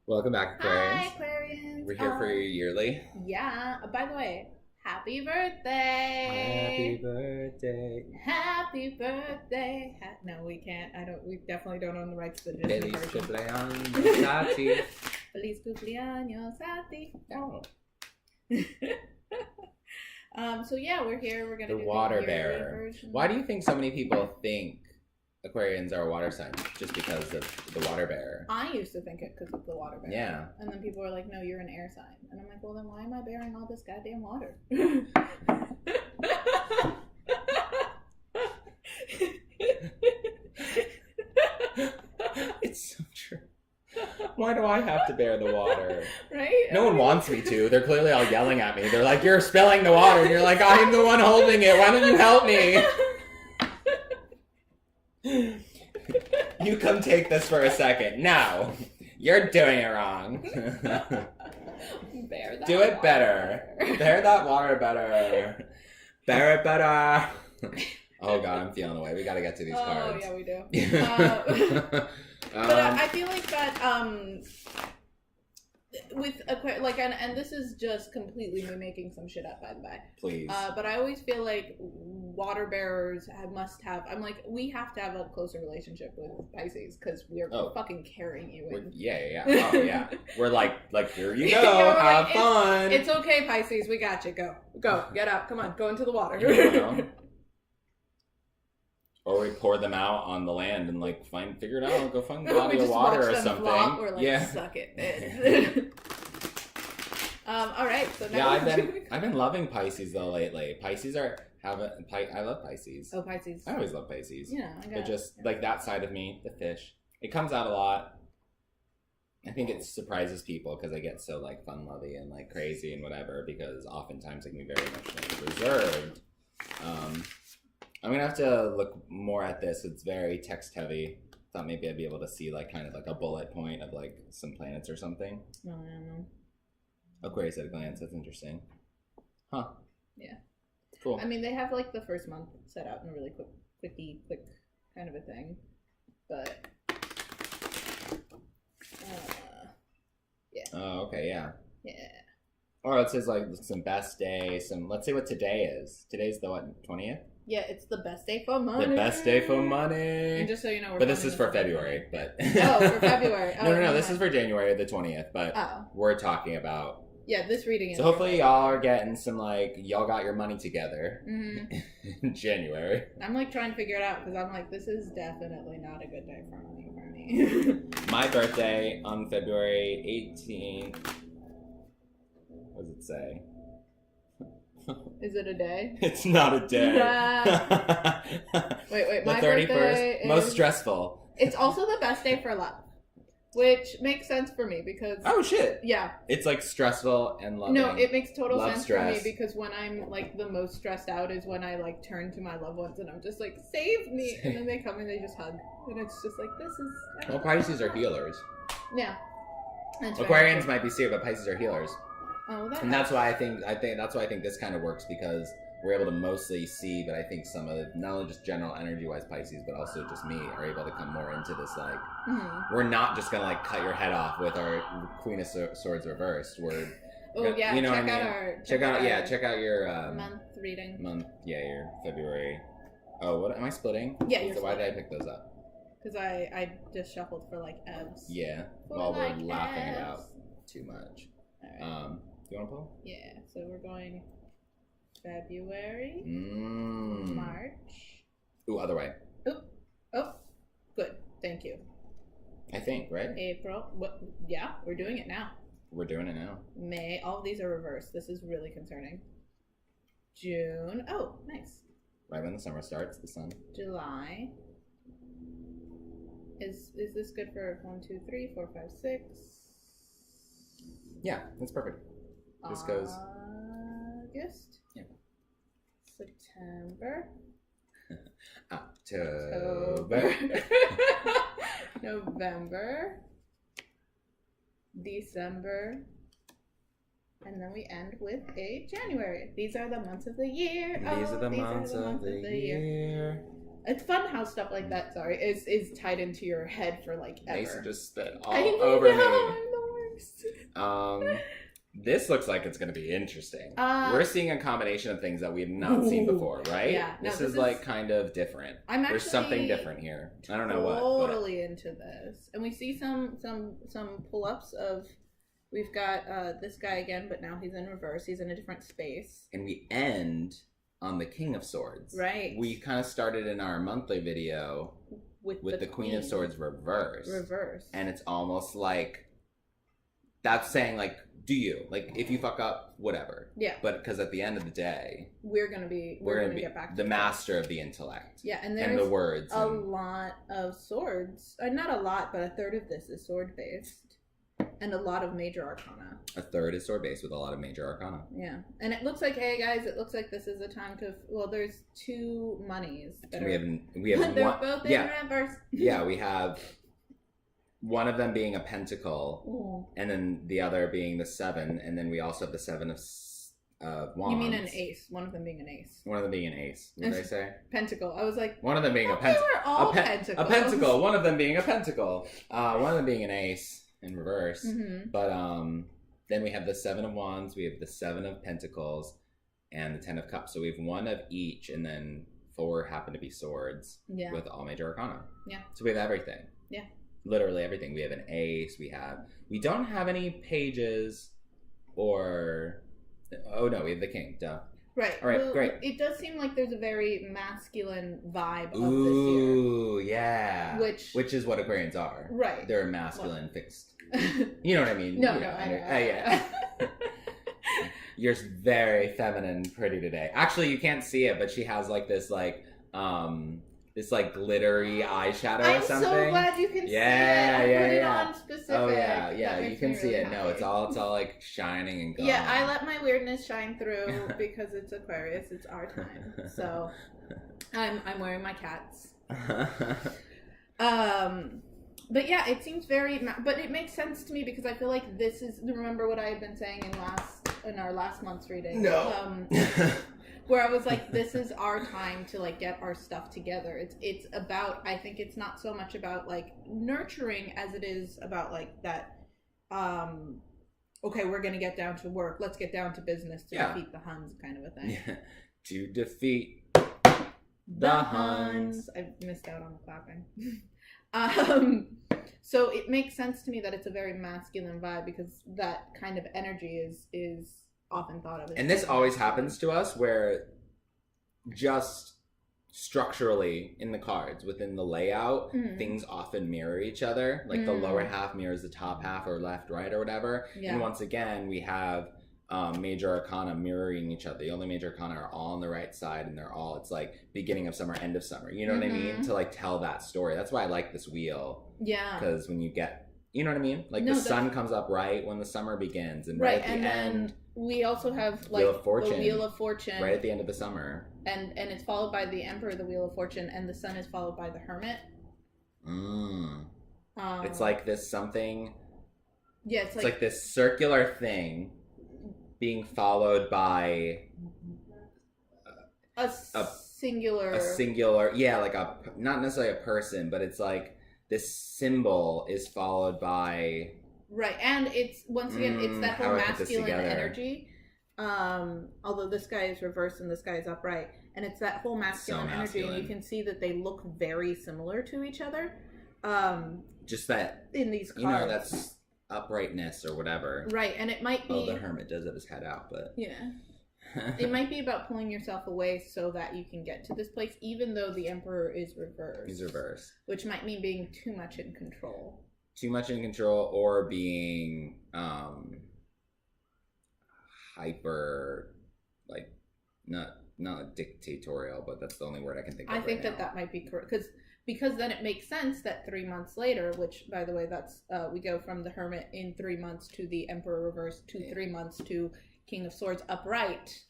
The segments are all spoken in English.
Welcome back, Aquarians. Hi, Aquarians. We're here for your yearly. Yeah. By the way, happy Happy birthday. birthday. Happy birthday. No, we can't. We definitely don't own the rights to the Disney Feliz version. cumpleaños, Tati. Feliz cumpleaños, Sati. Oh. So yeah, we're here. We're gonna The do water the yearly bearer. version. Why do you think so many people think Aquarians are a water sign? Just because of the water bearer. I used to think it because of the water bearer. Yeah. And then people were like, "No, you're an air sign." And I'm like, "Well, then why am I bearing all this goddamn water?" It's so true. Why do I have to bear the water? Right? No one wants me to. They're clearly all yelling at me. They're like, "You're spilling the water." And you're like, "I'm the one holding it. Why don't you help me?" You come take this for a second. No. You're doing it wrong. Bear that Do it water. better. Bear that water better. Bear it better. Oh god, I'm feeling away. We gotta get to these cards. Oh yeah, we do. Um, But I feel like that with like and this is just completely me making some shit up, by the way. please. But I always feel like water bearers must have. I'm like, we have to have a closer relationship with Pisces because we're fucking carrying you in. Yeah. Oh yeah. We're like here you go. We're Have like, fun. It's okay, Pisces. We got you. Go, get up. Come on, go into the water. You know? Or we pour them out on the land and like figure it out. Go find a body of water or something. We're like, yeah. suck it, man. All right. So now I've been loving Pisces though lately. Pisces I love Pisces. Oh, Pisces. I always love Pisces. Yeah, I got They're just like that side of me, the fish. It comes out a lot. I think it surprises people because I get so like fun lovey and like crazy and whatever because oftentimes I can be very emotionally reserved. I'm gonna have to look more at this. It's very text heavy. Thought maybe I'd be able to see like kind of like a bullet point of like some planets or something. No. Aquarius at a glance. That's interesting. Huh. Yeah. Cool. I mean, they have like the first month set out in a really quick kind of a thing, but yeah. Oh, okay, yeah. Yeah. Or it says like some best day. Let's see what today is. Today's the what, 20th? Yeah, it's the best day for money. The best day for money. And just so you know, but this is for February. But oh, for February. Oh, no. This is for January the 20th. But we're talking about. Yeah, this reading is. So hopefully y'all are getting some like y'all got your money together in January. I'm like trying to figure it out because I'm like, this is definitely not a good day for money for me. My birthday on February 18th. What does it say? Is it a day? It's not a day. Wait. The My 31st, birthday is... most stressful. It's also the best day for love, which makes sense for me because... Oh, shit. Yeah. It's like stressful and loving. No, it makes total Love sense stress. for me because when I'm like the most stressed out is when I like turn to my loved ones and I'm just like, save me. And then they come and they just hug. And it's just like, this is... Well, Pisces are healers. Yeah. That's Aquarians might be serious, but Pisces are healers. Oh, And that's why I think that's why I think this kind of works because we're able to mostly see, but I think some of not only just general energy wise Pisces, but also just me are able to come more into this like we're not just gonna like cut your head off with our Queen of Swords reversed. We're yeah, you know check what I mean? out check out your month reading. Your February. Oh, what am I splitting? Yeah, you're so why did I pick those up? Because I just shuffled for like F's. Yeah, For while like we're laughing Fs. about too much. All right. Do you want to pull? Yeah, so we're going February, Mm. March. Ooh, other way. Oh, good. Thank you. I think, right? April. What? Yeah, we're doing it now. We're doing it now. May. All of these are reversed. This is really concerning. June. Oh, nice. Right when the summer starts, the sun. July. Is this good for 1, 2, 3, 4, 5, 6? Yeah, that's perfect. This goes. August. Yeah. September. October. November. December. And then we end with a January. These are the months of the year. These are the months of the year. It's fun how stuff like that, is tied into your head for like ever. Mason just spit all I over know, me. I'm the This looks like it's going to be interesting. We're seeing a combination of things that we have not seen before, right? Yeah. No, this is like kind of different. There's something different here. I don't know what. Totally into this, and we see some pull-ups of. We've got this guy again, but now he's in reverse. He's in a different space. And we end on the King of Swords. Right. We kind of started in our monthly video with the Queen of Swords reverse. And it's almost like that's saying like, do you like if you fuck up, whatever. Yeah. But because at the end of the day, we're gonna be get back to the master of the intellect. Yeah, and there's the words. A lot of swords. Not a lot, but a third of this is sword based. And a lot of major arcana. A third is sword based with a lot of major arcana. Yeah. And it looks like, hey guys, it looks like this is a time to, well, there's two monies. We have they're one, both in reverse. Yeah, we have one of them being a pentacle, and then the other being the 7, and then we also have the 7 of wands. You mean an ace? One of them being an ace. One of them being an ace. What did I say? Pentacle. I was like, one of them being a pentacle. They were all pentacles. A pentacle. One of them being a pentacle. One of them being an ace in reverse. Mm-hmm. But then we have the 7 of wands. We have the 7 of pentacles, and the 10 of cups. So we have one of each, and then 4 happen to be swords. Yeah. With all major arcana. Yeah. So we have everything. Yeah. Literally everything. We have an ace. We don't have any pages or. Oh no, we have the king. Duh. Right. All right, well, great. It does seem like there's a very masculine vibe of this year. Ooh, yeah. Which is what Aquarians are. Right. They're masculine, fixed. You know what I mean? No, I know. Yeah. You're very feminine, pretty today. Actually, you can't see it, but she has like this glittery eyeshadow or something. I'm so glad you can see it. I put it on specific. Oh yeah, you can see really it. happy. No, it's all like shining and glowing. Yeah, I let my weirdness shine through because it's Aquarius. It's our time. So I'm wearing my cats. But yeah, it seems very. But it makes sense to me because I feel like this is. Remember what I had been saying in our last month's reading? No. Where I was like, this is our time to like get our stuff together. It's about, I think it's not so much about like nurturing as it is about like that, okay, we're going to get down to work. Let's get down to business to defeat the Huns kind of a thing. Yeah. To defeat the Huns. I missed out on the clapping. So it makes sense to me that it's a very masculine vibe because that kind of energy is often thought of as and this always happens to us where just structurally in the cards within the layout things often mirror each other, like the lower half mirrors the top half or left right or whatever. And once again we have major arcana mirroring each other. The only major arcana are all on the right side and they're all, it's like beginning of summer, end of summer, you know what I mean, to like tell that story. That's why I like this wheel, because when you get, you know what I mean, like the sun comes up right when the summer begins, and right at the end we also have like the Wheel of Fortune right at the end of the summer, and it's followed by the Emperor, the Wheel of Fortune, and the Sun is followed by the Hermit. It's like this something. Yeah, it's like this circular thing being followed by a singular, like a, not necessarily a person, but it's like this symbol is followed by. Right, and it's once again it's that whole masculine energy. Although this guy is reversed and this guy is upright, and it's that whole masculine energy, and you can see that they look very similar to each other. Just that in these cards, you know, that's uprightness or whatever. Right, and it might be. Oh, the Hermit does have his head out, but yeah. It might be about pulling yourself away so that you can get to this place, even though the Emperor is reversed. He's reversed, which might mean being too much in control. Too much in control, or being hyper, like not dictatorial, but that's the only word I can think of. I think that might be correct, because then it makes sense that 3 months later, which by the way, that's we go from the Hermit in 3 months to the Emperor reversed to 3 months to King of Swords upright.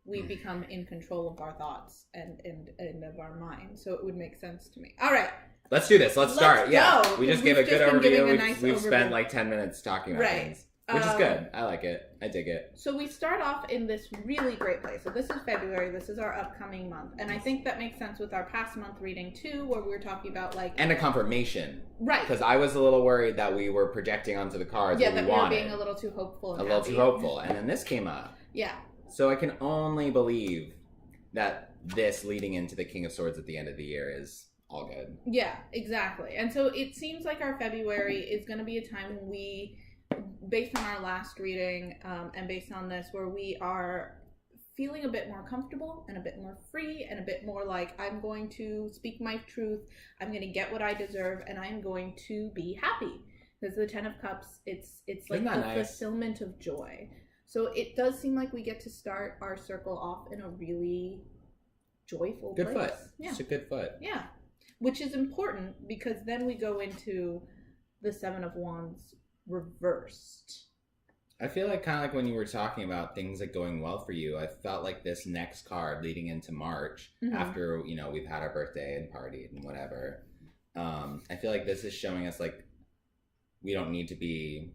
We become in control of our thoughts and of our mind, so it would make sense to me. All right. Let's do this. Let's start. Yeah. We just gave a good overview. We've spent like 10 minutes talking about things. Which is good. I like it. I dig it. So we start off in this really great place. So this is February. This is our upcoming month. And I think that makes sense with our past month reading too, where we were talking about like... And a confirmation. Right. Because I was a little worried that we were projecting onto the cards what we wanted. Yeah, that we were being a little too hopeful and little too hopeful. And then this came up. Yeah. So I can only believe that this leading into the King of Swords at the end of the year is all good. Yeah, exactly. And so it seems like our February is going to be a time when we... based on our last reading and based on this, where we are feeling a bit more comfortable and a bit more free and a bit more like, I'm going to speak my truth, I'm going to get what I deserve, and I'm going to be happy. Because the Ten of Cups, it's like the fulfillment of joy. So it does seem like we get to start our circle off in a really joyful place. Good foot. Yeah. It's a good foot. Yeah. Which is important because then we go into the Seven of Wands reversed. I feel like kind of like when you were talking about things like going well for you, I felt like this next card leading into March, after, you know, we've had our birthday and partied and whatever, I feel like this is showing us like we don't need to be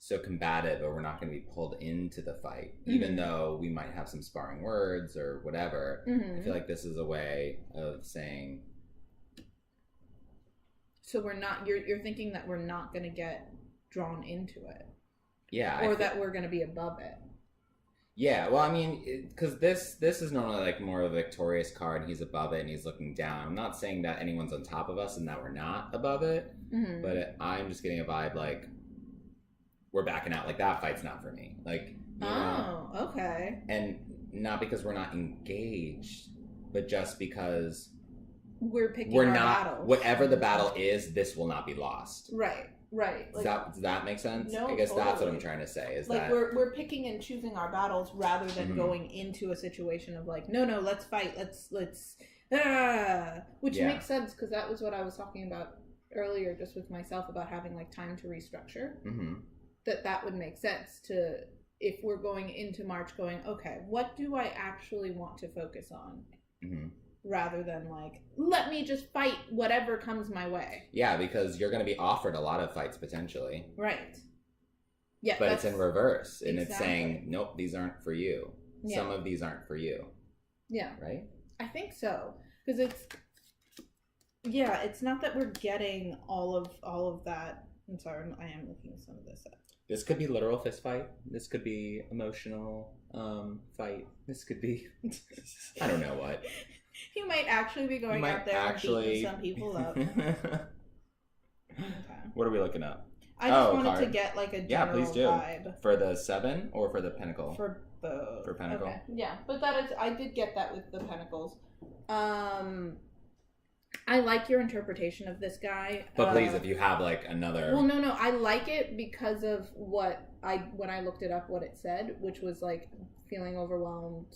so combative, or we're not going to be pulled into the fight, even though we might have some sparring words or whatever. I feel like this is a way of saying, so we're not, you're thinking that we're not going to get drawn into it. Yeah. Or that we're going to be above it. Yeah, well, I mean, because this is normally like more of a victorious card. He's above it and he's looking down. I'm not saying that anyone's on top of us and that we're not above it, but I'm just getting a vibe like we're backing out. Like, that fight's not for me. Like, you know, okay. And not because we're not engaged, but just because we're picking our battles. Whatever the battle is, this will not be lost. Right. Like, does that make sense? No, I guess totally. that's what I'm trying to say. Is like that we're picking and choosing our battles rather than going into a situation of like, no, let's fight, let's which makes sense, because that was what I was talking about earlier, just with myself, about having like time to restructure. That would make sense to, if we're going into March going, okay, what do I actually want to focus on? Rather than like, let me just fight whatever comes my way. Yeah, because you're going to be offered a lot of fights potentially. Right. Yeah. But it's in reverse, and it's saying, nope, these aren't for you. Yeah. Some of these aren't for you. Yeah. Right? I think so. Because it's not that we're getting all of that. I'm sorry, I am looking some of this up. This could be literal fist fight. This could be emotional fight. This could be I don't know what. He might actually be going out there and beating some people up. Okay. What are we looking up? I just wanted to get like a general please do. vibe. For the 7 or for the Pentacle? For both. For Pentacle? Okay. Yeah, but I did get that with the Pentacles. I like your interpretation of this guy. But please, if you have like another... Well, no, I like it because of when I looked it up, what it said, which was like feeling overwhelmed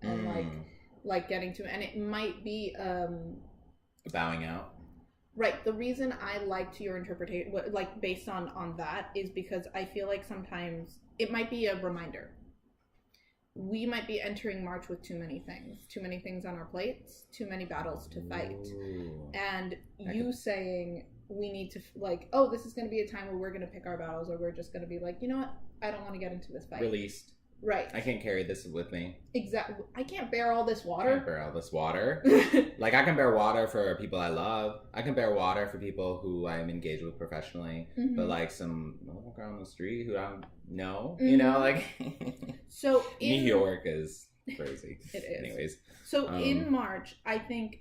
and like getting to, and it might be bowing out. Right. The reason I liked your interpretation, like based on that, is because I feel like sometimes it might be a reminder. We might be entering March with too many things on our plates, too many battles to fight. Ooh. And saying we need to, like, oh, this is going to be a time where we're going to pick our battles, or we're just going to be like, you know what, I don't want to get into this fight. Released. Right. I can't carry this with me. Exactly. I can't bear all this water. I can't bear all this water. Like, I can bear water for people I love. I can bear water for people who I'm engaged with professionally. But like some girl on the street who I don't know, you know, like. So New York is crazy. It is. Anyways. So in March, I think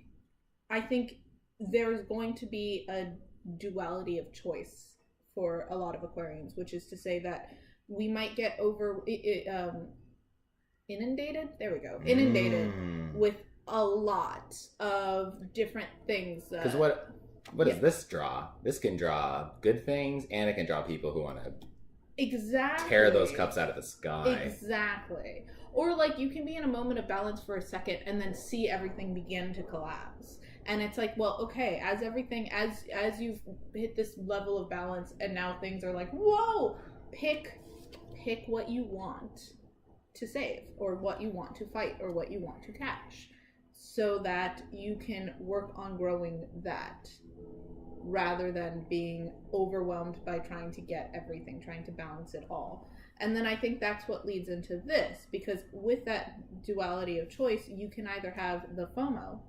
there's going to be a duality of choice for a lot of Aquarians, which is to say that we might get inundated. There we go. Inundated with a lot of different things. Because what does this draw? This can draw good things, and it can draw people who want to tear those cups out of the sky. Exactly. Or like you can be in a moment of balance for a second and then see everything begin to collapse. And it's like, well, okay, as you've hit this level of balance and now things are like, whoa, pick what you want to save, or what you want to fight, or what you want to catch, so that you can work on growing that rather than being overwhelmed by trying to get everything, trying to balance it all. And then I think that's what leads into this, because with that duality of choice, you can either have the FOMO.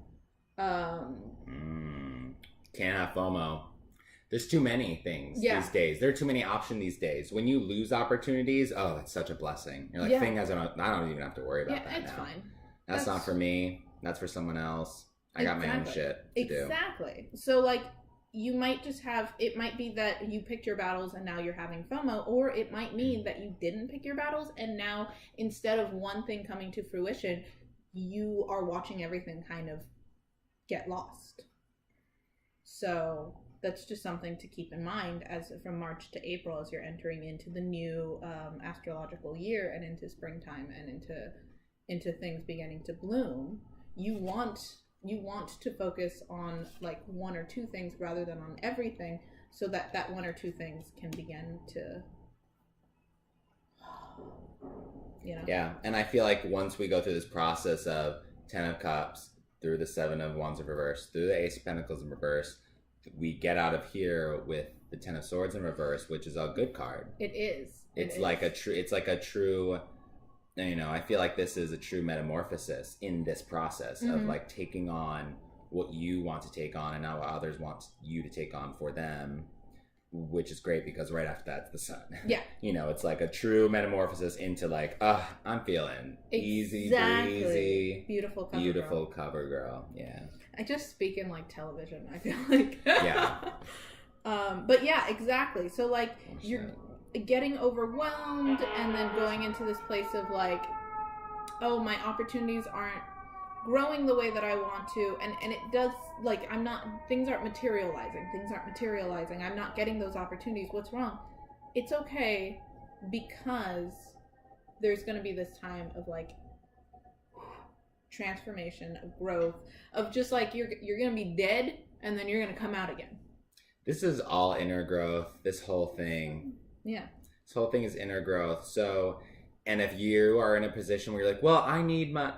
Can't have FOMO. There's too many things these days. There are too many options these days. When you lose opportunities, oh, it's such a blessing. You're like, thing I don't even have to worry about that it's now. Fine. That's not for me. That's for someone else. I got my own shit to do. Exactly. So, like, you might just have, it might be that you picked your battles and now you're having FOMO, or it might mean that you didn't pick your battles and now instead of one thing coming to fruition, you are watching everything kind of get lost. So that's just something to keep in mind as from March to April, as you're entering into the new astrological year and into springtime and into things beginning to bloom. You want to focus on like one or two things rather than on everything, so that one or two things can begin to, Yeah, and I feel like once we go through this process of 10 of Cups, through the 7 of Wands in reverse, through the Ace of Pentacles in reverse, we get out of here with the 10 of Swords in reverse, which is a good card. It is. It's like a true, I feel like this is a true metamorphosis in this process of like taking on what you want to take on and not what others want you to take on for them, which is great because right after that's the Sun. Yeah. It's like a true metamorphosis into like, I'm feeling easy breezy. Beautiful cover girl. Yeah. I just speak in like television, I feel like. Yeah. But yeah, exactly. So like you're getting overwhelmed and then going into this place of like, oh, my opportunities aren't growing the way that I want to, and it does, like, things aren't materializing, I'm not getting those opportunities. What's wrong? It's okay, because there's going to be this time of like transformation, of growth, of just like you're going to be dead and then you're going to come out again. This is all inner growth, this whole thing. Yeah. This whole thing is inner growth. So, and if you are in a position where you're like, well, I need my,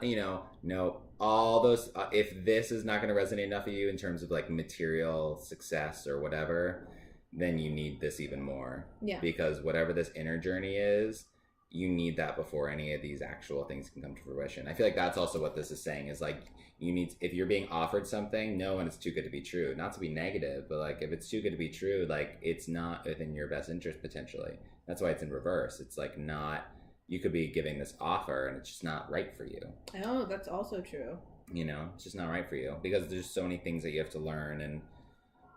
no, all those, if this is not going to resonate enough with you in terms of like material success or whatever, then you need this even more. Yeah. Because whatever this inner journey is, you need that before any of these actual things can come to fruition. I feel like that's also what this is saying is like, you need, if you're being offered something, know when it's too good to be true. Not to be negative, but like if it's too good to be true, like it's not within your best interest potentially. That's why it's in reverse. It's like not, you could be giving this offer and it's just not right for you. Oh, that's also true. It's just not right for you because there's so many things that you have to learn and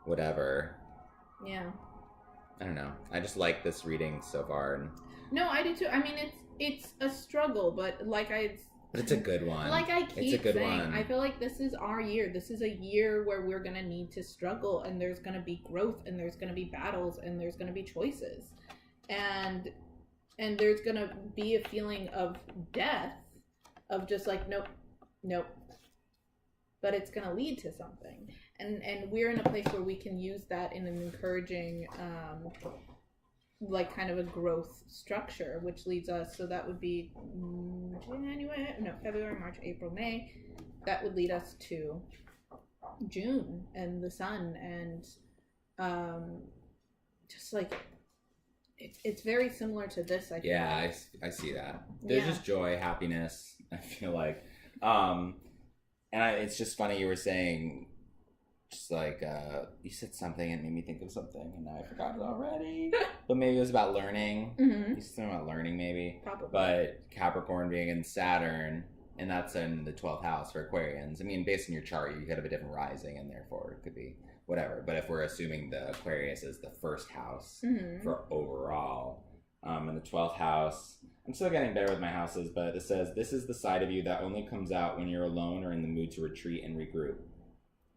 whatever. Yeah. I don't know. I just like this reading so far. And no, I do too. I mean, it's a struggle, but it's a good one. Like I keep saying, one. I feel like this is our year. This is a year where we're going to need to struggle, and there's going to be growth, and there's going to be battles, and there's going to be choices. And there's going to be a feeling of death, of just like, nope. But it's going to lead to something. And we're in a place where we can use that in an encouraging, like kind of a growth structure, which leads us, so that would be February, March, April, May. That would lead us to June and the Sun, and just like it's very similar to this. I feel like. I see that. There's just joy, happiness. I feel like, and it's just funny you were saying. Just like, you said something and it made me think of something and now I forgot it already. But maybe it was about learning. Mm-hmm. You said something about learning maybe. Probably. But Capricorn being in Saturn, and that's in the 12th house for Aquarians. I mean, based on your chart, you could have a different rising and therefore it could be whatever. But if we're assuming the Aquarius is the first house for overall, in the 12th house, I'm still getting better with my houses, but it says, this is the side of you that only comes out when you're alone or in the mood to retreat and regroup.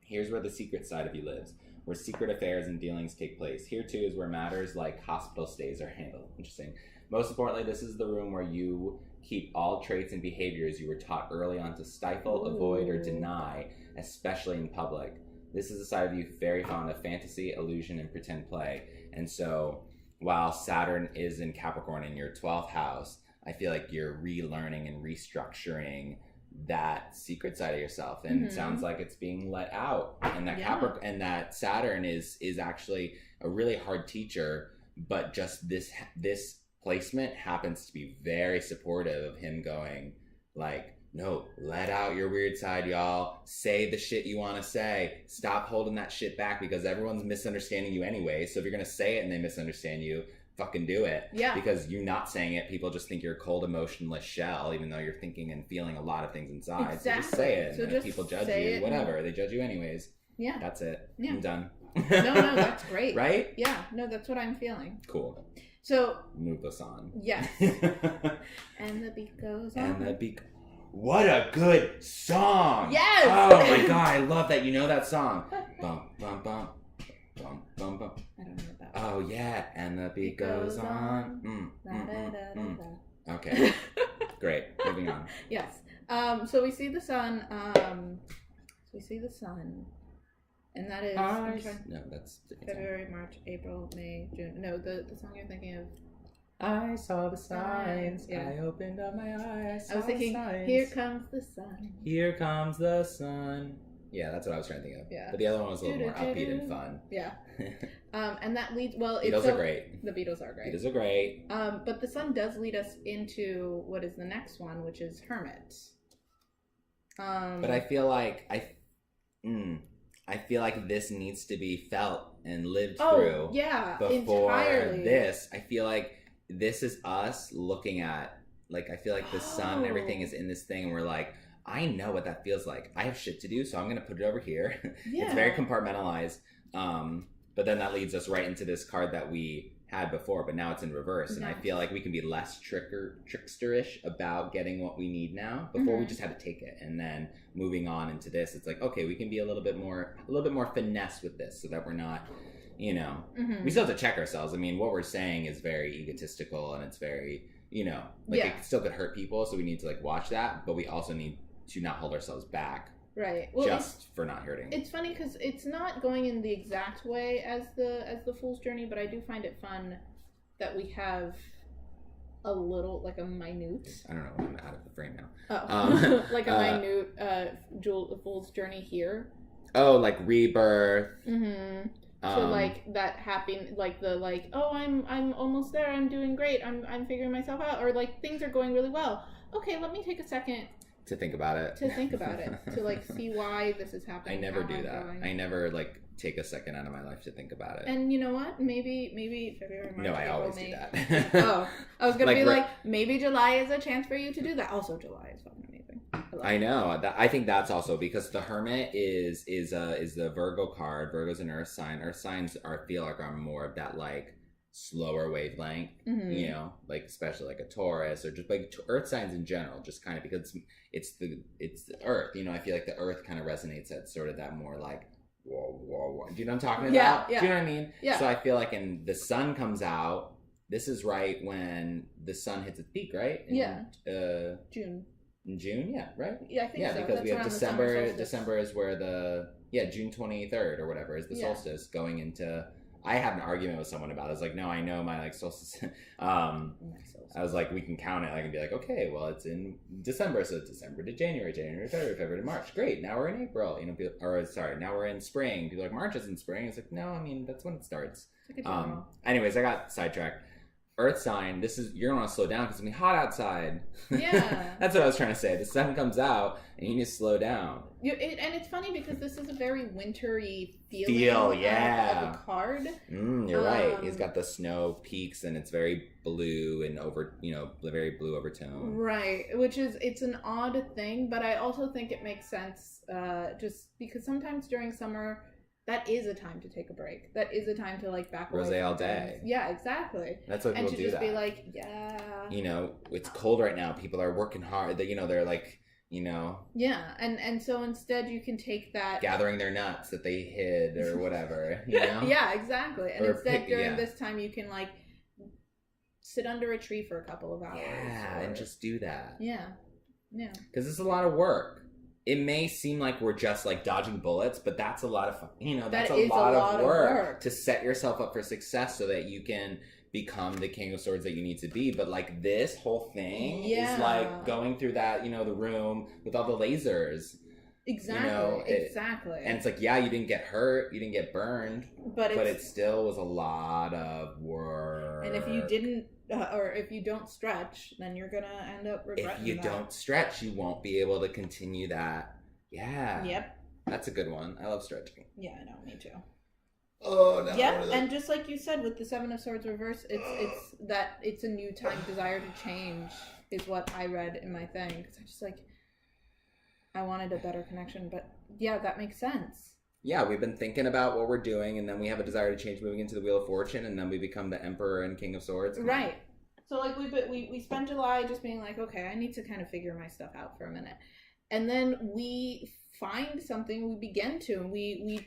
Here's where the secret side of you lives, where secret affairs and dealings take place. Here, too, is where matters like hospital stays are handled. Interesting. Most importantly, this is the room where you keep all traits and behaviors you were taught early on to stifle, avoid, or deny, especially in public. This is a side of you very fond of fantasy, illusion, and pretend play. And so, while Saturn is in Capricorn in your 12th house, I feel like you're relearning and restructuring that secret side of yourself, and it sounds like it's being let out, and that Capricorn and that Saturn is actually a really hard teacher, but just this placement happens to be very supportive of him going like, no, let out your weird side, y'all. Say the shit you want to say. Stop holding that shit back, because everyone's misunderstanding you anyway. So if you're gonna say it and they misunderstand you, fucking do it. Yeah. Because you not saying it, people just think you're a cold, emotionless shell, even though you're thinking and feeling a lot of things inside. Exactly. So just say it. So and if people judge you, whatever. They judge you anyways. Yeah. That's it. Yeah. I'm done. No, that's great. Right? Yeah. No, that's what I'm feeling. Cool. So move us on. Yes. And the beat goes on. And the beat. What a good song! Yes. Oh my god, I love that. You know that song? Bum bum bum. Bum, bum, bum. I don't know that. Oh yeah, and the beat goes on. Okay, great. Moving on. Yes. So we see the sun. And that is no, that's February, March, April, May, June. No, the song you're thinking of. I saw the signs. Yeah. I opened up my eyes. I was thinking, signs. Here comes the sun. Here comes the sun. Yeah, that's what I was trying to think of. Yeah. But the other one was a little more upbeat and fun. Yeah. And that leads, Beatles are great. The Beatles are great. Beatles are great. But the sun does lead us into what is the next one, which is Hermit. But I feel like I feel like this needs to be felt and lived through. Yeah, before entirely. This. I feel like this is us looking at, like, I feel like the sun and everything is in this thing, and we're like, I know what that feels like. I have shit to do, so I'm going to put it over here. Yeah. It's very compartmentalized. But then that leads us right into this card that we had before, but now it's in reverse. And I feel like we can be less tricksterish about getting what we need now. Before we just had to take it. And then moving on into this, it's like, okay, we can be a little bit more finesse with this, so that we're not, we still have to check ourselves. I mean, what we're saying is very egotistical, and it's very, it still could hurt people. So we need to like watch that, but we also need to not hold ourselves back. Right. Well, just for not hurting. It's funny because it's not going in the exact way as the Fool's Journey, but I do find it fun that we have a little, like a minute. I don't know, I'm out of the frame now. Oh, like a minute Fool's Journey here. Oh, like rebirth. Mm-hmm. So like that happy, like the oh, I'm almost there. I'm doing great. I'm figuring myself out, or like things are going really well. Okay, let me take a second. To think about it. To like see why this is happening. I never do that. I never like take a second out of my life to think about it. And you know what? Maybe February, March, no, I April, always May. do that. Oh, I was gonna be like, maybe July is a chance for you to do that. Also, July is fucking amazing. I know. I think that's also because the Hermit is the Virgo card. Virgo's an Earth sign. Earth signs feel like are more of that like slower wavelength, like especially like a Taurus or just like Earth signs in general, just kind of because it's the Earth. I feel like the Earth kind of resonates at sort of that more like whoa. Do you know what I'm talking about? Yeah. Do you know what I mean? Yeah. So I feel like the sun comes out. This is right when the sun hits its peak, right? June. In June, yeah, right? Yeah, I think so. Yeah, because that's we have December. December is where June 23rd or whatever is the solstice going into. I had an argument with someone about it. I was like, no, I know my like solstice. I was like, we can count it. I can be like, okay, well, it's in December, so it's December to January, January to February to March. Great, now we're in April. Now we're in spring. People are like, March isn't spring. It's like, no, I mean that's when it starts. Anyways, I got sidetracked. Earth sign, you're gonna want to slow down because it's gonna be hot outside. Yeah. That's what I was trying to say. The sun comes out and you need to slow down. And it's funny because this is a very wintry of a card. You're right. He's got the snow peaks and it's very blue and very blue overtone. Right. It's an odd thing, but I also think it makes sense just because sometimes during summer, that is a time to take a break. That is a time to like back away. Rosé all day. Yeah, exactly. That's what people do. And to just be like, yeah. It's cold right now. People are working hard. They're like, Yeah, and so instead you can take that. Gathering their nuts that they hid or wwhatever, Yeah, exactly. And instead during this time you can like sit under a tree for a couple of hours. Yeah, and just do that. Yeah. Because it's a lot of work. It may seem like we're just like dodging bullets, but that's a lot of that's a lot of work to set yourself up for success so that you can become the King of Swords that you need to be. But like this whole thing is like going through that, you know, the room with all the lasers. Exactly. You know, exactly. And it's like, yeah, you didn't get hurt, you didn't get burned, but it still was a lot of work. And if you didn't, or if you don't stretch, then you're gonna end up regretting If you don't stretch, you won't be able to continue that. Yeah. Yep. That's a good one. I love stretching. Yeah, I know. Me too. Oh no. Yep. And just like you said with the Seven of Swords reverse, it's a new time, desire to change is what I read in my thing. Because I just like, I wanted a better connection, but yeah, that makes sense. Yeah, we've been thinking about what we're doing, and then we have a desire to change, moving into the Wheel of Fortune, and then we become the Emperor and King of Swords. Right. So like we spent July just being like, okay, I need to kind of figure my stuff out for a minute, and then we find something we begin to, and we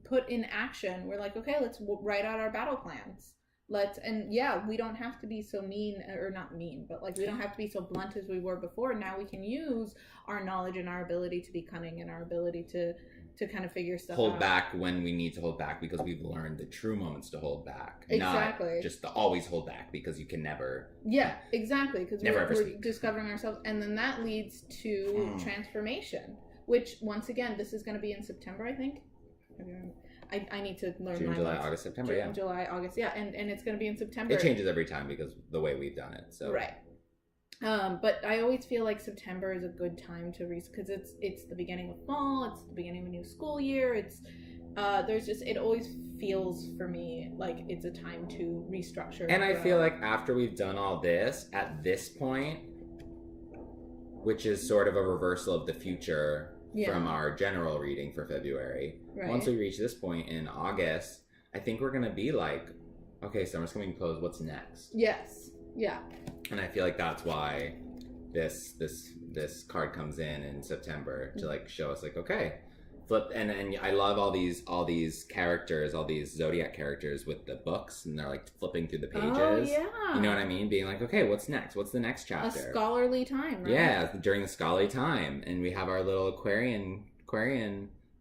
put in action. We're like, okay, let's write out our battle plans. We don't have to be so mean, or not mean, but like we don't have to be so blunt as we were before. Now we can use our knowledge and our ability to be cunning and our ability to kind of figure stuff out. Hold back when we need to hold back, because we've learned the true moments to hold back. Exactly. Not just to always hold back, because you can never. Yeah, exactly. Because we're speak. discovering ourselves. And then that leads to transformation, which once again, this is going to be in September, I think. I need to learn June, July, August, September, June, July, August, yeah, and it's going to be in September. It changes every time because the way we've done it. So right. But I always feel like September is a good time to because it's the beginning of fall, it's the beginning of a new school year. It's it always feels for me like it's a time to restructure. And I feel like after we've done all this, at this point, which is sort of a reversal of the future. Yeah. From our general reading for February. Right. Once we reach this point in August, I think we're going to be like, okay, summer's coming to close. What's next? Yes. Yeah. And I feel like that's why this card comes in September to like show us like, okay, flip. And I love all these characters, all these Zodiac characters with the books, and they're like flipping through the pages. Oh, yeah. You know what I mean? Being like, okay, what's next? What's the next chapter? A scholarly time, right? Yeah, during the scholarly time. And we have our little Aquarian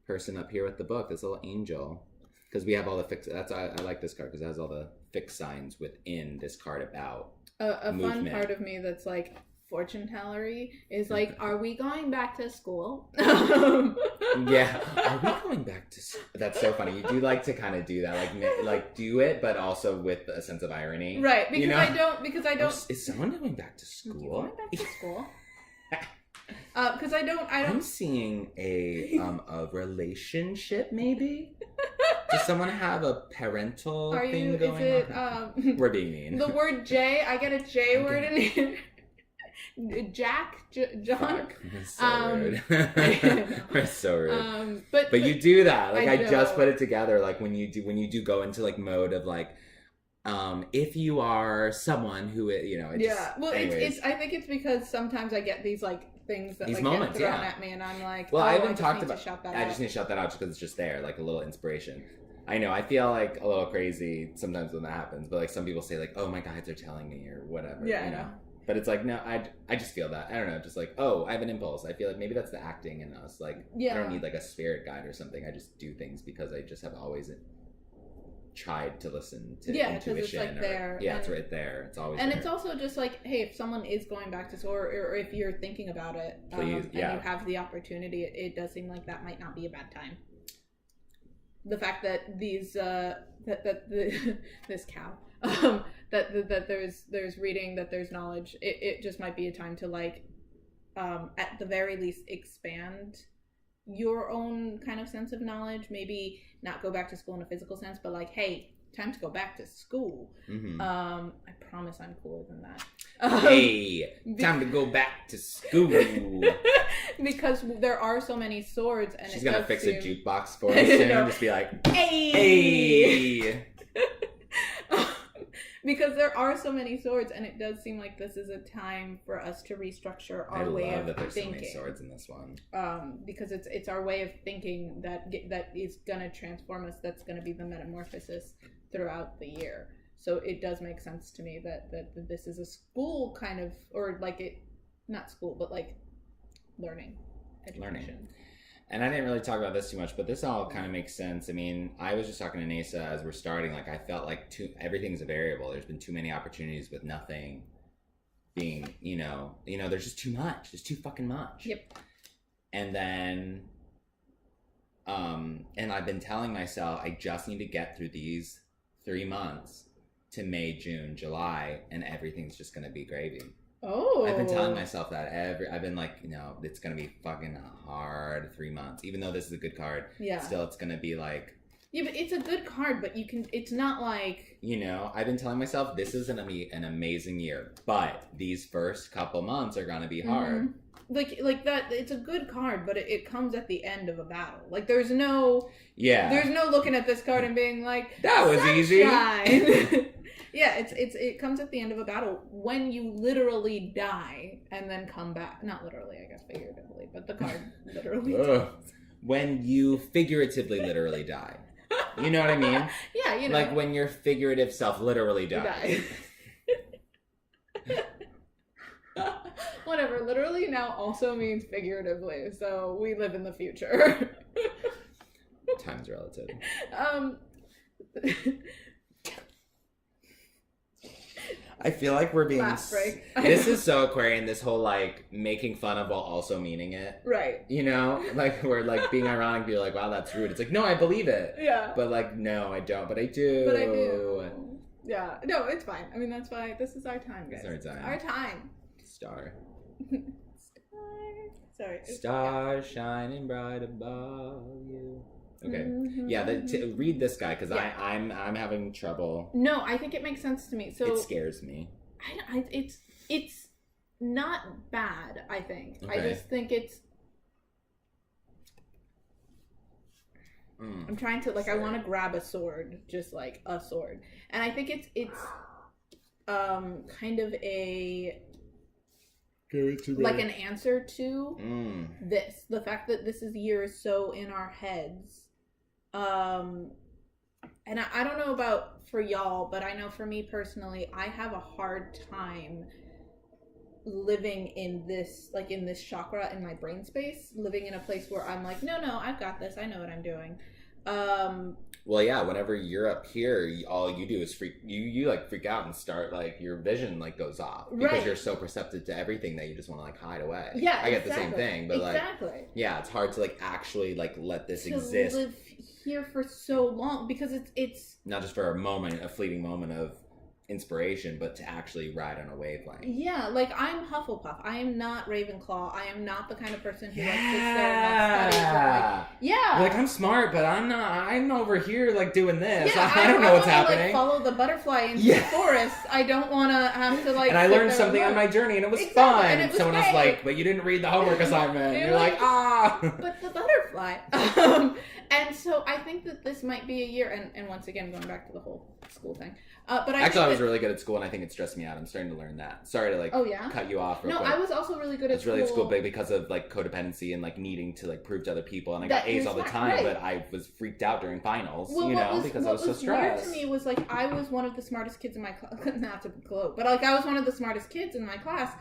person up here with the book, this little angel. Because we have all the fixed... I like this card because it has all the fixed signs within this card about a fun part of me that's like fortune tellery is like, are we going back to school? Yeah, are we going back to school? That's so funny. You do like to kind of do that, like do it, but also with a sense of irony, right? Because I don't. Is someone going back to school? Going back to school? Because I don't. I'm seeing a relationship, maybe. Does someone have a parental thing going on? We're being mean. The word J, I get a J word in here. Jack, John. That's so rude. We're so rude. But you do that. Like I just put it together. Like when you do go into like mode of like, if you are someone who yeah. Well, it's. I think it's because sometimes I get these like things that these like moments, get thrown at me, and I'm like, well, I haven't I just talked about. I just need to shout that out just because it's just there, like a little inspiration. I know I feel like a little crazy sometimes when that happens, but like some people say like, oh, my guides are telling me or whatever. Yeah, I know. But it's like, no, I just feel that. I don't know, just like, oh, I have an impulse. I feel like maybe that's the acting in us. Like, I don't need like a spirit guide or something. I just do things because I just have always tried to listen to intuition. It's like there. Yeah, it's right there. It's always and there. It's also just like, hey, if someone is going back to school or if you're thinking about it, please, and you have the opportunity, it does seem like that might not be a bad time. The fact that these this cow that there's reading, that there's knowledge, it just might be a time to like at the very least expand your own kind of sense of knowledge. Maybe not go back to school in a physical sense, but like, hey, time to go back to school. Mm-hmm. I promise I'm cooler than that. Hey, time to go back to school. Because there are so many swords, and she's gonna fix a jukebox for us soon. Just be like, hey. Because there are so many swords, and it does seem like this is a time for us to restructure our way of thinking. I love that there's so many swords in this one. Because it's our way of thinking that is gonna transform us. That's gonna be the metamorphosis throughout the year. So it does make sense to me that this is a school kind of, or like not school, but like learning, education. And I didn't really talk about this too much, but this all kind of makes sense. I mean, I was just talking to Nasa as we're starting. Like, I felt like everything's a variable. There's been too many opportunities with nothing being, there's just too much. There's too fucking much. Yep. And then, and I've been telling myself I just need to get through these 3 months to May, June, July, and everything's just gonna be gravy. Oh. I've been telling myself that I've been like, it's gonna be fucking hard 3 months. Even though this is a good card, still it's gonna be like. Yeah, but it's a good card, but it's not like. I've been telling myself this is gonna be an amazing year, but these first couple months are gonna be hard. Mm-hmm. Like that, it's a good card, but it comes at the end of a battle. Like there's no looking at this card and being like, that was sunshine. Easy. Yeah, it comes at the end of a battle when you literally die and then come back. Not literally, I guess figuratively, but the card literally dies. When you figuratively literally die. You know what I mean? Yeah, Like when your figurative self literally dies. Whatever, literally now also means figuratively, so we live in the future. Time's relative. I feel like we're being. This is so Aquarian. This whole like making fun of while also meaning it. Right. Like we're like being ironic. Be like, wow, that's rude. It's like, no, I believe it. Yeah. But like, no, I don't. But I do. Yeah. No, it's fine. I mean, that's why this is our time, guys. It's our time. Our time. Star. Sorry. Star shining bright above you. Okay. Mm-hmm. Yeah. Read this guy because I'm having trouble. No, I think it makes sense to me. So it scares me. It's not bad. I think. Okay. I just think it's. I'm trying to I want to grab a sword, just like a sword, and I think it's kind of a. Like an answer to this, the fact that this year is so in our heads, and I don't know about for y'all, but I know for me personally, I have a hard time living in this chakra in my brain space, living in a place where I'm like, no, I've got this, I know what I'm doing. Well, yeah, whenever you're up here, all you do is freak out and start your vision goes off because you're so perceptive to everything that you just want to hide away. Yeah, I get the same thing, but yeah, it's hard to actually let this to exist. Live here for so long because it's not just for a fleeting moment of inspiration, but to actually ride on a wavelength. Yeah, I'm Hufflepuff. I am not Ravenclaw. I am not the kind of person who sits there and studies. You're I'm smart, but I'm not. I'm over here doing this. Yeah, I don't know what's happening. Follow the butterfly into the forest. I don't want to have to And I learned something on my journey, and it was fun. And it was someone else but you didn't read the homework assignment. You're But the butterfly. And so I think that this might be a year, and once again going back to the whole school thing. But I was really good at school, and I think it stressed me out. I'm starting to learn that. Sorry to cut you off. No, I was also really good at school. I was really at school because of codependency and needing to prove to other people, and I got A's all the time. But I was freaked out during finals, because I was so stressed. What was weird to me was I was one of the smartest kids in my class. Not to gloat, but I was one of the smartest kids in my class,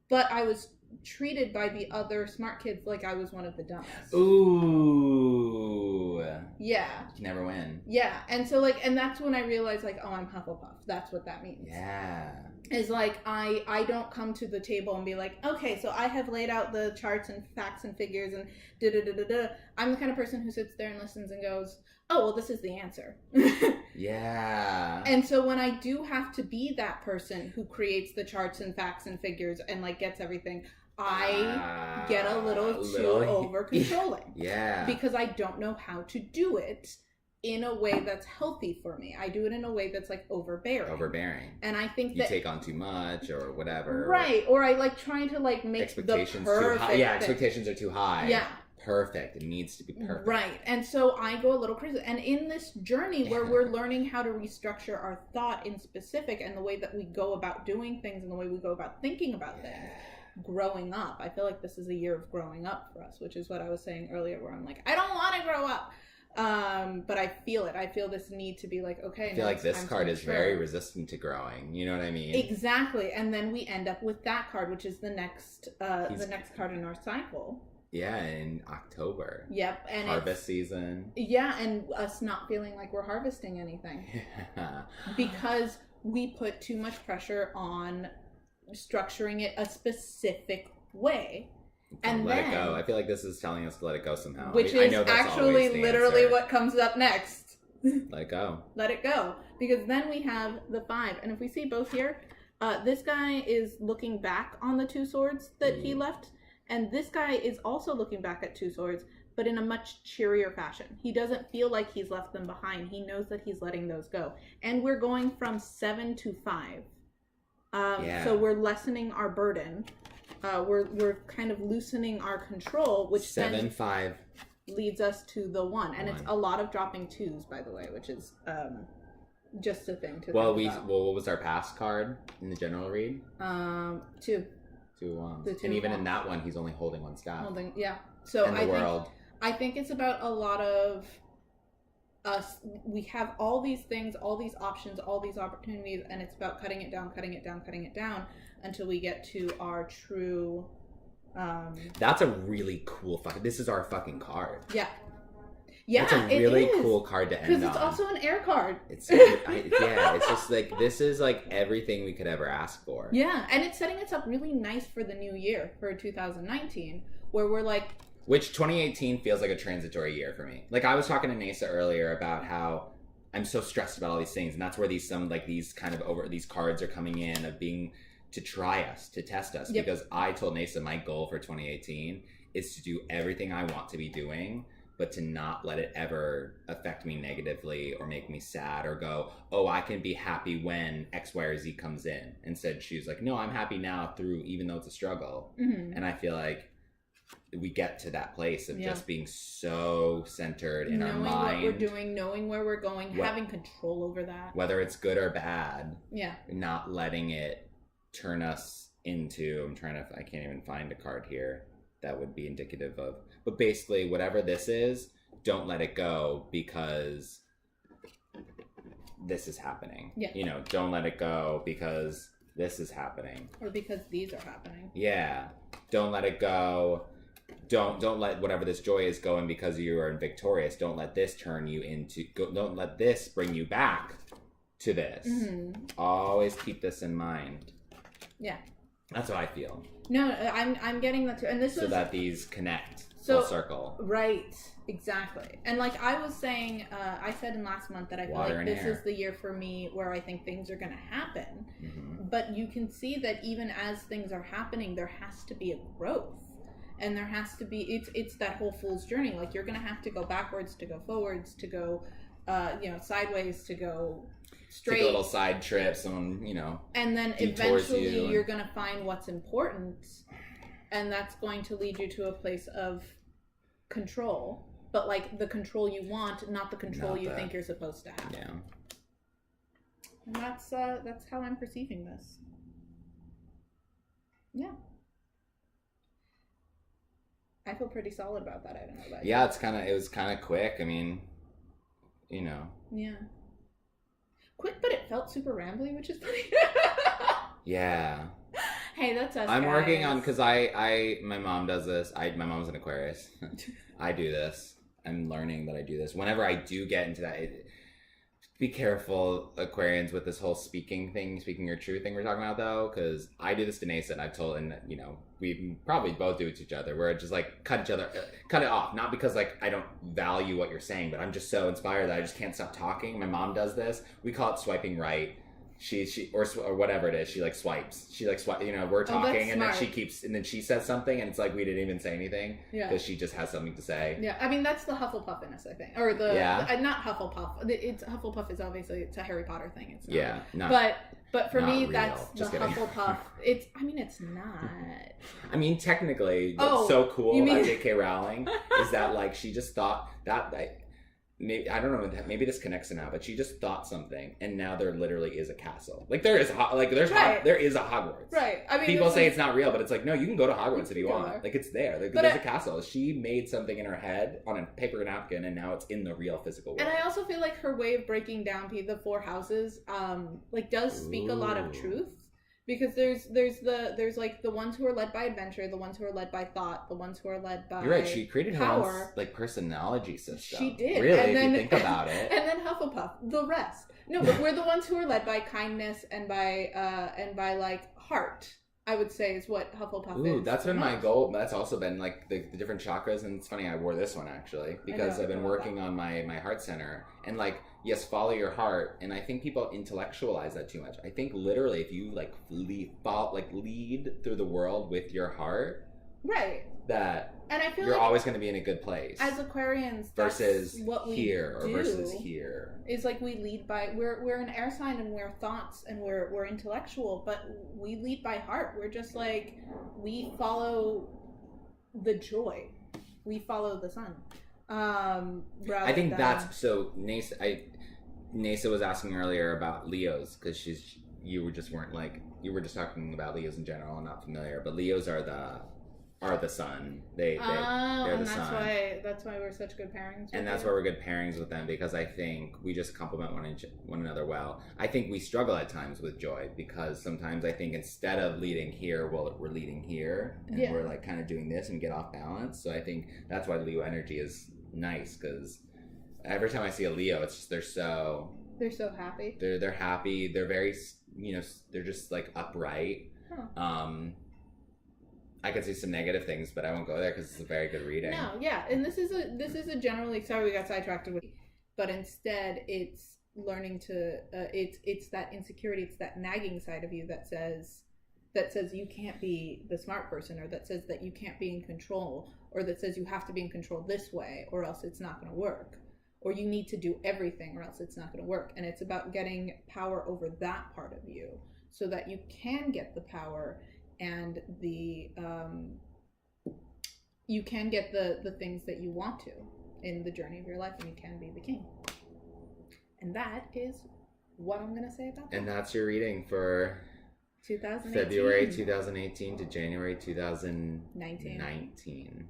but I was treated by the other smart kids like I was one of the dumbest. Ooh. Yeah. You can never win. Yeah. And so and that's when I realized oh, I'm Hufflepuff. That's what that means. Yeah. Is I don't come to the table and be okay, so I have laid out the charts and facts and figures and da-da-da-da-da. I'm the kind of person who sits there and listens and goes, oh, well, this is the answer. Yeah. And so when I do have to be that person who creates the charts and facts and figures and gets everything, I get a little too over controlling. Yeah. Because I don't know how to do it in a way that's healthy for me. I do it in a way that's overbearing. And I think that you take on too much or whatever. Right. Or I trying to make expectations the perfect too high. Yeah, expectations are too high. Yeah. Perfect. It needs to be perfect. Right. And so I go a little crazy. And in this journey where we're learning how to restructure our thought in specific and the way that we go about doing things and the way we go about thinking about things, growing up, I feel like this is a year of growing up for us, which is what I was saying earlier where I'm I don't want to grow up. But I feel it. I feel this need to be okay. I feel this card is very resistant to growing. You know what I mean? Exactly. And then we end up with that card, which is the next card in our cycle. Yeah, in October. Yep. And harvest season. Yeah, and us not feeling like we're harvesting anything. Yeah. Because we put too much pressure on structuring it a specific way. And let then, it go. I feel like this is telling us to let it go somehow. Which is actually literally what comes up next. Let it go. Let it go. Because then we have the 5. And if we see both here, this guy is looking back on the 2 swords that he left. And this guy is also looking back at 2 swords, but in a much cheerier fashion. He doesn't feel like he's left them behind. He knows that he's letting those go. And we're going from 7 to 5. So we're lessening our burden. We're kind of loosening our control, which 7-5 leads us to the 1. And it's a lot of dropping 2s, by the way, which is just a thing to think about. What was our past card in the general read? 2. 2 wands. And even in that one, he's only holding 1 staff. So I think it's about a lot of us. We have all these things, all these options, all these opportunities, and it's about cutting it down until we get to our true. That's a really cool this is our fucking card. Yeah. Yeah, it's a really cool card to end on. Because it's also an air card. It's just like, this is like everything we could ever ask for. Yeah, and it's setting us up really nice for the new year, for 2019, where we're like... Which 2018 feels like a transitory year for me. Like, I was talking to Nasa earlier about how I'm so stressed about all these things, and that's where these cards are coming in of being to try us, to test us. Yep. Because I told Nasa my goal for 2018 is to do everything I want to be doing, but to not let it ever affect me negatively or make me sad or go, oh, I can be happy when X, Y, or Z comes in. Instead, she was like, no, I'm happy now through, even though it's a struggle. Mm-hmm. And I feel like we get to that place of just being so centered in our mind. Knowing what we're doing, knowing where we're going, having control over that. Whether it's good or bad. Yeah. Not letting it turn us into, I can't even find a card here that would be indicative of, but basically whatever this is, don't let it go because this is happening. Yeah. Don't let it go because this is happening. Or because these are happening. Yeah. Don't let it go. Don't let whatever this joy is going because you are victorious. Don't let this turn you into, don't let this bring you back to this. Mm-hmm. Always keep this in mind. Yeah. That's how I feel. No, I'm getting that too. And this so that these connect full circle. Right, exactly. And like I was saying, I said in last month that I feel like this is the year for me where I think things are going to happen. Mm-hmm. But you can see that even as things are happening, there has to be a growth. And there has to be, it's that whole fool's journey. Like you're going to have to go backwards, to go forwards, to go, sideways, to go straight. Take a little side trips on, And then eventually you're going to find what's important. And that's going to lead you to a place of control. But like the control you want, not the control you think you're supposed to have. Yeah. And that's how I'm perceiving this. Yeah. I feel pretty solid about that. I don't know about you. Yeah, it was kind of quick. I mean, Yeah. Quick, but it felt super rambly, which is funny. Yeah. Hey, that's us. I'm working on, because my mom does this. My mom's an Aquarius. I do this. I'm learning that I do this. Whenever I do get into that, be careful, Aquarians, with this whole speaking your truth thing we're talking about, though, because I do this to Nasa, and I've told, and we probably both do it to each other, where it just like cut it off, not because like I don't value what you're saying, but I'm just so inspired that I just can't stop talking. My mom does this. We call it swiping right. She or whatever it is, she like swipes. She like swipe. We're talking, and then she keeps, and then she says something, and it's like we didn't even say anything because she just has something to say. Yeah, I mean that's the Hufflepuffiness, I think, or not Hufflepuff. It's Hufflepuff is obviously it's a Harry Potter thing. It's not, but for me real. That's just the kidding. Hufflepuff. It's not. I mean, technically, what's so cool about J.K. Rowling is that like she just thought that like. Maybe, I don't know. Maybe this connects now, but she just thought something, and now there literally is a castle. Like there is there is a Hogwarts. Right. I mean, people say it's not real, but it's like no, you can go to Hogwarts if you want. Like it's there. Like, there's a castle. She made something in her head on a paper napkin, and now it's in the real physical world. And I also feel like her way of breaking down the 4 houses, does speak a lot of truth, Because there's like the ones who are led by adventure, the ones who are led by thought, the ones who are led by You're right. She created power. her own like personality system. She did. Really, and then, if you think about it. And then Hufflepuff, the rest. No, but we're the ones who are led by kindness and by like heart. I would say is what Hufflepuff is. Ooh, that's been my goal. That's also been like the different chakras, and it's funny I wore this one actually because I've been working on my heart center, and like yes, follow your heart, and I think people intellectualize that too much. I think literally if you like lead through the world with your heart, right, that and I feel you're like always going to be in a good place as Aquarians versus what we here or do versus here. Is like we lead by we're an air sign and we're thoughts and we're intellectual, but we lead by heart. We're just like we follow the joy, we follow the sun. I think that's so. Nasa was asking earlier about Leos because you were just talking about Leos in general and not familiar, but Leos are the sun. They're the sun. That's why we're such good pairings. And that's why we're good pairings with them because I think we just complement one another well. I think we struggle at times with joy because sometimes I think instead of leading here, we're leading here and we're like kind of doing this and get off balance. So I think that's why Leo energy is nice because every time I see a Leo, it's just they're so happy. They're happy. They're very they're just like upright. Huh. I could see some negative things, but I won't go there because it's a very good reading. No, yeah, and this is a generally sorry we got sidetracked with, but instead it's learning to it's that insecurity, it's that nagging side of you that says you can't be the smart person, or that says that you can't be in control, or that says you have to be in control this way or else it's not going to work, or you need to do everything or else it's not going to work. And it's about getting power over that part of you so that you can get the power and you can get the things that you want to in the journey of your life, and you can be the king. And that is what I'm going to say about that. And that's your reading for 2018. February 2018 to January 2019.